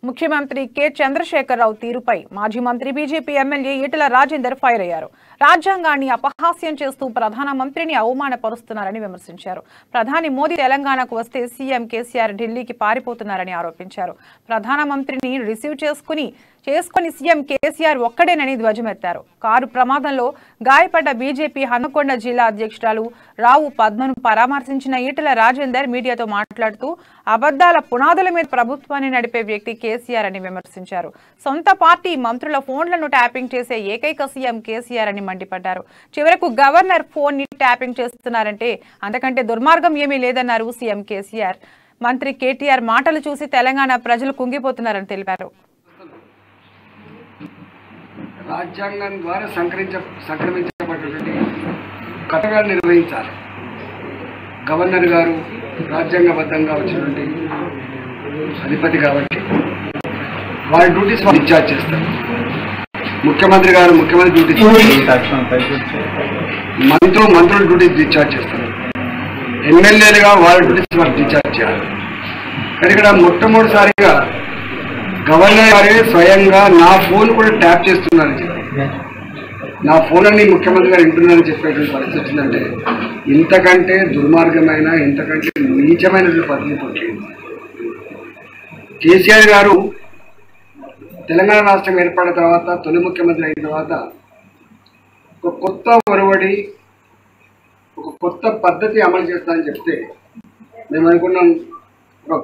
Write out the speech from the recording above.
ముఖ్యమంత్రి కె చంద్రశేఖరరావు తీరుపై మాజీ మంత్రి BJP MLA Etela Rajender fire అయ్యారు. రాజ్యాంగాన్ని అపహాస్యం చేస్తూ ప్రధానమంత్రిని అవమానపరుస్తున్నారని విమర్శించారు. ప్రధాని మోదీ తెలంగాణకు వస్తే సీఎం కేసీఆర్ ఢిల్లీకి పారిపోతున్నారని ఆరోపించారు. ప్రధానమంత్రిని రిసీవ్ చేసుకుని సీఎం కేసీఆర్ ఒక్కడేనని ధ్వజమెత్తారు. కారు ప్రమాదంలో గాయపడ్డ బీజేపీ హన్మకొండ జిల్లా అధ్యక్షురాలు రావు పద్మను పరామర్శించిన ఈటెల రాజేందర్ మీడియాతో మాట్లాడుతూ అబద్దాల పునాదుల మీద ప్రభుత్వాన్ని నడిపే వ్యక్తి కేసీఆర్ అని విమర్శించారు. సొంత పార్టీ మంత్రుల ఫోన్లను ట్యాపింగ్ చేసే ఏకైక సీఎం కేసీఆర్ అని మండిపడ్డారు. చివరకు గవర్నర్ ఫోన్ ని ట్యాపింగ్ చేస్తున్నారంటే అంతకంటే దుర్మార్గం ఏమీ లేదన్నారు సీఎం కేసీఆర్. మంత్రి కేటీఆర్ మాటలు చూసి తెలంగాణ ప్రజలు కుంగిపోతున్నారని తెలిపారు. రాజ్యాంగం ద్వారా సంక్రమించబడినటువంటి కట్టడాలు నిర్వహించాలి. గవర్నర్ గారు రాజ్యాంగబద్ధంగా వచ్చినటువంటి అధిపతి కాబట్టి వారి డ్యూటీస్ వాళ్ళు డిశ్చార్జ్ చేస్తారు. ముఖ్యమంత్రి గారు ముఖ్యమంత్రి డ్యూటీస్, మంత్రులు డ్యూటీస్ డిశ్చార్జ్ చేస్తారు. ఎమ్మెల్యేలుగా వారి డ్యూటీస్ వాళ్ళు డిశ్చార్జ్ చేయాలి. కానీ ఇక్కడ మొట్టమొదటిసారిగా గవర్నర్ గారే స్వయంగా నా ఫోన్ కూడా ట్యాప్ చేస్తున్నారని చెప్పి, నా ఫోన్ అని ముఖ్యమంత్రి గారు వింటున్నారని చెప్పేటువంటి పరిస్థితి వచ్చిందంటే ఇంతకంటే దుర్మార్గమైన ఇంతకంటే నీచమైనటువంటి పరిస్థితి. కేసీఆర్ గారు తెలంగాణ రాష్ట్రం ఏర్పడిన తర్వాత తొలి ముఖ్యమంత్రి అయిన తర్వాత ఒక కొత్త ఒరవడి, ఒక కొత్త పద్ధతి అమలు చేస్తానని చెప్తే మేము అనుకున్నాం ఒక